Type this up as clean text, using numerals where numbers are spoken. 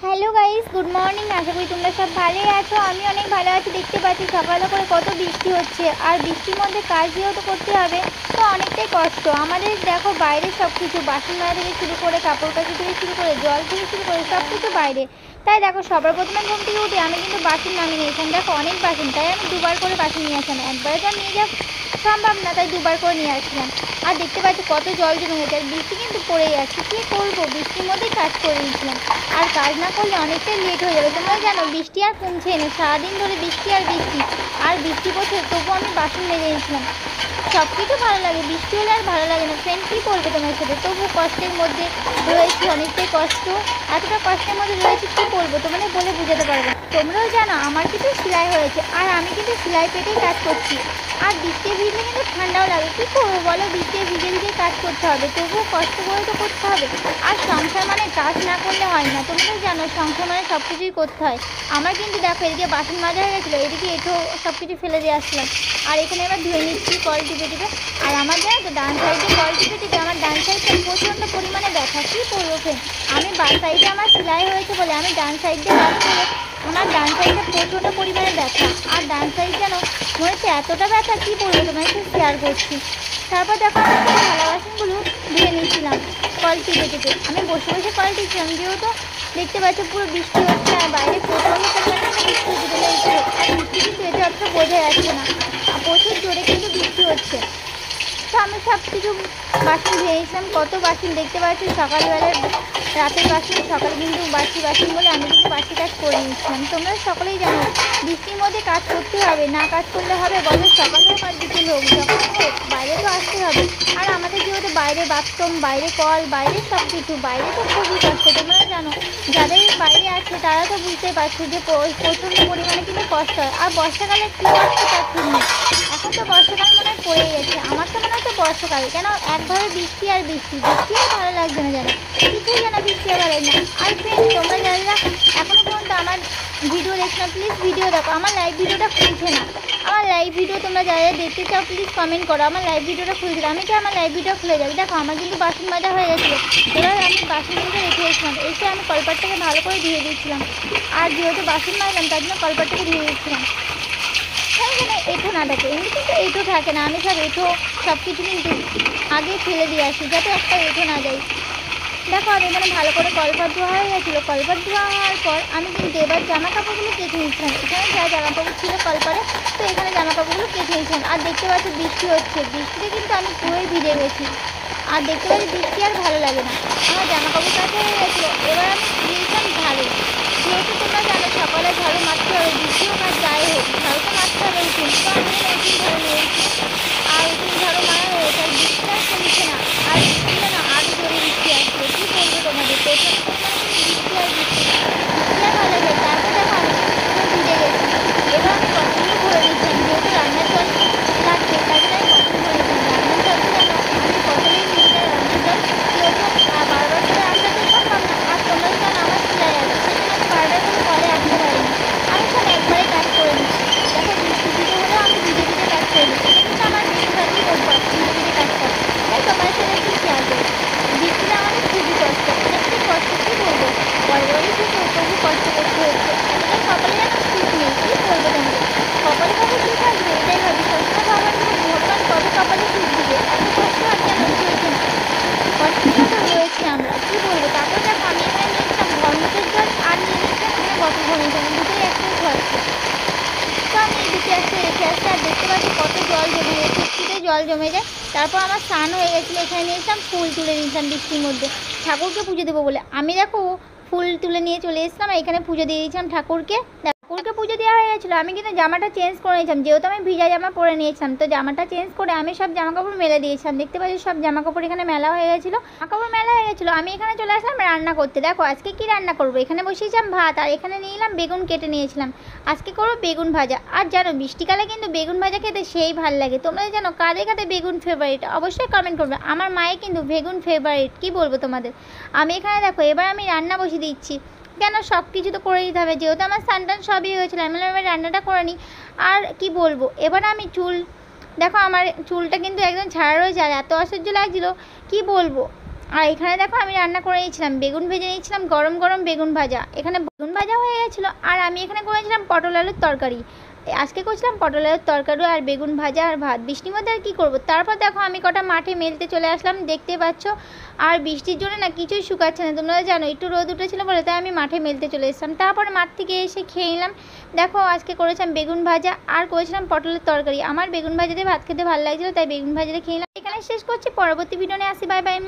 Hello guys, good morning. আশা করি তোমরা সব ভালোই আছো। আমি অনেক ভালো আছি। দেখতে পাচ্ছি সকালে করে কত বৃষ্টি হচ্ছে, আর বৃষ্টির মধ্যে কাজ যেহেতু করতে হবে তো অনেকটাই কষ্ট আমাদের। দেখো বাইরে সব কিছু বাসন মাজা থেকে শুরু করে কাপড় কাচা থেকে শুরু করে জল থেকে শুরু করে সব কিছু বাইরে। তাই দেখো সবার প্রথমে ঘুম থেকে উঠে আমি কিন্তু বাসন নামিয়ে নিয়েছিলাম। দেখো অনেক বাসন, তাই আমি দুবার করে বাসন নিয়ে আসলাম। একবারে তো নিয়ে যাওয়া সম্ভব না, তাই দুবার করে নিয়ে আসলাম। আর দেখতে পাচ্ছি কত জল জমে গেছে, আর বৃষ্টি কিন্তু পড়েই যাচ্ছে। কী করবো, বৃষ্টির মধ্যেই কাজ করে নিয়েছিলাম। আর কাজ না করলে অনেকটাই লেট হয়ে যাবে। তোমরা জানো বৃষ্টি আর কমছেই না, সারাদিন ধরে বৃষ্টি আর বৃষ্টি আর বৃষ্টি পড়ছে, তবুও আমি বাসন মেজে নিয়েছিলাম। সব কিছু ভালো লাগে, বৃষ্টি হলে আর ভালো লাগে না। ফ্রেন্ড কী করবে তোমার সাথে, তবু কষ্টের মধ্যে রয়েছি, অনেকটাই কষ্ট। এতটা কষ্টের মধ্যে রয়েছি, কী করবো তোমাদের বলে বোঝাতে পারবো না। তোমরাও জানো আমার কিন্তু সেলাই হয়েছে, আর আমি কিন্তু সেলাই পেটেই কাজ করছি। আর বৃষ্টি ভিজলে কিন্তু ঠান্ডাও লাগে। কী করবো বলো, বৃষ্টি ভিজে ভিজে কাজ করতে হবে, তবুও কষ্ট করে তো করতে হবে। আর সংসার মানে কাজ না করলে হয় না। তোমরা তো জানো সংসার মানে সব কিছুই করতে হয়। আমার কিন্তু দেখো এদিকে বাসন মাজা হয়ে গেছিলো, এদিকে এঁটো সব কিছু ফেলে দিয়ে আসলাম। আর এখানে এবার ধুয়ে নিচ্ছি কল টিপে টিপে। আর আমার জানো তো ডান সাইডে কল টিপে টিপে আমার ডান সাইডটা প্রচণ্ড পরিমাণে ব্যথা। কী করবো ফ্রেন্ড, আমি বাঁ সাইডে আমার সেলাই হয়েছে বলে আমি ডান সাইডে কাজ করে আমার ডান সাইডে প্রচণ্ড পরিমাণে ব্যথা। আর ডান সাইড যেন মনে হচ্ছে এতটা ব্যথা, কী বলবো তোমার একটু শেয়ার করছি। তারপর দেখো আমি থালা বাসনগুলো ধুয়ে নিয়েছিলাম কল টিপে টিপে। আমি বসে বসে কল টিপছিলাম, যেহেতু দেখতে পাচ্ছি পুরো বৃষ্টি হচ্ছে আর বাইরে প্রচণ্ড পরিমাণে বৃষ্টি হচ্ছে। আর বৃষ্টি কিন্তু এতে অতটা বোঝা যাচ্ছে না, আর প্রচুর জোরে কিন্তু বৃষ্টি হচ্ছে। তো আমি সব কিছু বাসন ধুয়েছিলাম, কত বাসন দেখতে পাচ্ছি সকালবেলায় রাতের বাসন, সকালে কিন্তু বাসি বাসন বলে আমি কিন্তু বাসি কাজ করে নিয়েছিলাম। তোমরা সকলেই জানো বৃষ্টির মধ্যে কাজ করতে হবে, না কাজ করলে হবে বলো, সকাল হোক আর বিকেল হোক যখন হোক বাইরে তো আসতে হবে। আর আমাদের যেহেতু বাইরে বাথরুম, বাইরে কল, বাইরে সব কিছু, বাইরে তো খুবই কষ্ট। তোমরা জানো যাদের বাইরে আছে তারা তো বুঝতে পারছো যে প্রচণ্ড পরিমাণে কিন্তু কষ্ট হয়। আর বর্ষাকালে কী কষ্ট তার ঠিক নেই। এখন তো বর্ষাকাল মনে হয় পড়ে গেছে, আমার তো মনে হয় তো বর্ষাকাল, কেন একভাবে বৃষ্টি আর বৃষ্টি, বৃষ্টি আর ভালো লাগছে না যেন, কিছুই যেন বৃষ্টি আর ভালো লাগে না। আর ফ্রেন্ড তোমরা যারা এখনও পর্যন্ত আমার ভিডিও দেখছো না, প্লিজ ভিডিও দেখো। আমার লাইভ ভিডিওটা খুলছে না, আমার লাইভ ভিডিও তোমরা যারা দেখতে চাও প্লিজ কমেন্ট করো। আমার লাইভ ভিডিওটা খুলছে না, আমি চাই আমার লাইভ ভিডিও খুলে যাবে। দেখো আমার কিন্তু বাসন মাজা হয়ে গেছিলো, এবার আমি বাসনগুলো রেখে এসেছিলাম, এসে আমি কলপাটটাকে ভালো করে ধুয়ে দিয়েছিলাম। আর যেহেতু বাসন মাজলাম তার জন্য কলপাটটাকে ধুয়ে দিয়েছিলাম। এখানে এঁঠো না থাকে, এমনি কিন্তু এঁঠো থাকে না, আমি সব এঁঠো সব কিছু কিন্তু আগে ফেলে দিয়ে আসি যাতে একটা এঁঠো না যায়। দেখো আর এখানে ভালো করে কলপাট ধোয়া হয়ে গেছিলো। কলপাট ধোয়া হওয়ার পর আমি কিন্তু এবার জামা কাপড়গুলো কেটে নিচ্ছিলাম। এখানে যা জামা কাপড় ছিল কলপারে, তো এখানে জামা কাপড়গুলো কেটে নিচ্ছিলাম। আর দেখতে পাচ্ছি বৃষ্টি হচ্ছে, বৃষ্টিতে কিন্তু আমি পুরোই ভিজে গেছি। আর দেখতে পাচ্ছি বৃষ্টি আর ভালো লাগে না, আমার জামা কাপড় কাচা হয়ে গেছিলো। এবার আমি দিয়েছিলাম ঝাড়ু, যেহেতু তোমরা জানো সকালে ঝাড়ু মারতে হবে, বৃষ্টি হোক আর যাই হোক ঝাড়ু তো মারতে হবে। উঠুন তো আমি উঠুন ঝাড়ু নিয়েছি, আর উঠুন ঝাড়ু মারা হয়েছে। আর বৃষ্টিটা কমছে না, আর বৃষ্টিটা না আরও জোরে বৃষ্টি আসছে। কী বলবো তোমাদের, প্রচণ্ড পরিমাণে বৃষ্টি আর বৃষ্টি, বৃষ্টি আর ভালো লাগে। তারপর দেখো আমি পুরো ভিজে গেছি। এবার আমি কতগুলো ভরে নিচ্ছিলাম, যেহেতু রান্নার জল লাগবে তার জন্য আমি কতগুলো ভরে নিচ্ছিলাম। রান্নার জল তো জানো আমি কতলেই নিয়ে যাই রান্নার জল, যেহেতু বারবার করে আনতে তো সম্ভব না। আর তোমরা জানো আমার সেলাই আছে, সেজন্য আমি বারবার করে কলে আনতে পারি না, আমি সব একবারে কাজ করে নিচ্ছি। দেখো বৃষ্টি ভিজে হলেও আমি ভিজে ভিজে কাজ করে নিচ্ছি, এটা কিন্তু আমার বেশিরভাগই অভ্যাস ভিজে ভিজে কাজ করা। তাই তোমার সাথে একটু শেয়ার করি। বৃষ্টিটা আমাদের খুবই কষ্ট, অনেকটাই কষ্ট, কী বলবো, বড় বড়ই কিছু তবু কষ্ট করতে হচ্ছে। এতটা কপালে যেন শীত নেই, কী বলবো তোমাদের, কপালে কবে শীত আসবে এটাই ভাবি। সবসময় ভাবার ভগবান কবে কপালে শীত দিবে, এত কষ্ট আর যেন চলছে না, কষ্টের মতো রয়েছে আমরা, কী বলবো। তারপর দেখো আমি এখানে নিয়েছিলাম ঘরমুখের জল, আর নিয়ে নিয়েছিলাম এখানে বোতল ভরে নিয়েছিলাম, দুটোই একসাথে ধোয়াচ্ছি। তো আমি এই দুটো একসাথে রেখে আসছি। আর দেখতে পাচ্ছি কত জল জমে যায়, ফুটকিতে জল জমে যায়। তারপর আমার স্নান হয়ে গেছিলো, এখানে নিয়েছিলাম ফুল তুলে নিয়েছিলাম বৃষ্টির মধ্যে ঠাকুরকে পুজো দেবো বলে। আমি দেখো ফুল তুলে নিয়ে চলে এসেছিলাম, এখানে পুজো দিয়ে দিয়েছিলাম ঠাকুরকে। ঠাকুরকে পুজো দেওয়া হয়ে গেছিলো, আমি কিন্তু জামাটা চেঞ্জ করে নিয়েছিলাম, যেহেতু আমি ভিজা জামা পরে নিয়েছিলাম, তো জামাটা চেঞ্জ করে আমি সব জামা কাপড় মেলে দিয়েছিলাম। দেখতে পাচ্ছি সব জামা কাপড় এখানে মেলা হয়ে গেছিলো, জামা কাপড় মেলা হয়ে গেছিলো। আমি এখানে চলে আসলাম রান্না করতে। দেখো আজকে কি রান্না করবো, এখানে বসিয়েছিলাম ভাত, আর এখানে নিয়ে এলাম বেগুন কেটে নিয়েছিলাম। আজকে করবো বেগুন ভাজা। আর জানো বৃষ্টিকালে কিন্তু বেগুন ভাজা খেতে সেই ভালো লাগে। তোমরা জানো কাদের কাদের বেগুন ফেভারিট, অবশ্যই কমেন্ট করবে। আমার মায়ের কিন্তু বেগুন ফেভারিট, কি বলবো তোমাদের। আমি এখানে দেখো এবার আমি রান্না বসিয়ে দিচ্ছি, কেন সব কিছু তো করে দিতে হবে, যেহেতু আমার স্নান সবই হয়েছিল, আমি এবার রান্নাটা করে নিই। আর কি বলবো, এবার আমি চুল, দেখো আমার চুলটা কিন্তু একদম ছাড়া রয়েছে, আর এত অসহ্য লাগছিলো কি বলবো। আর এখানে দেখো আমি রান্না করে নিয়েছিলাম, বেগুন ভেজে নিয়েছিলাম, গরম গরম বেগুন ভাজা। এখানে বেগুন ভাজা হয়ে গেছিলো আর আমি এখানে করেছিলাম পটল আলুর তরকারি। আজকে করছিলাম পটল আলুর তরকারি আর বেগুন ভাজা আর ভাত। বৃষ্টির মধ্যে আর কী করবো। তারপর দেখো আমি কটা মাঠে মেলতে চলে আসলাম, দেখতে পাচ্ছ। আর বৃষ্টির জন্য না কিছুই শুকাচ্ছে না, তোমরা জানো একটু রোদ উঠেছিলো বলে, তাই আমি মাঠে মেলতে চলে এসেছিলাম। তারপর মাঠ থেকে এসে খেয়ে নিলাম। দেখো আজকে করেছিলাম বেগুন ভাজা আর করেছিলাম পটলের তরকারি। আমার বেগুন ভাজা দিয়ে ভাত খেতে ভালো লাগছিলো, তাই বেগুন ভাজাটা খেয়ে নিলাম। এখানে শেষ করছি, পরবর্তী ভিডিও নিয়ে আসি। Bye bye.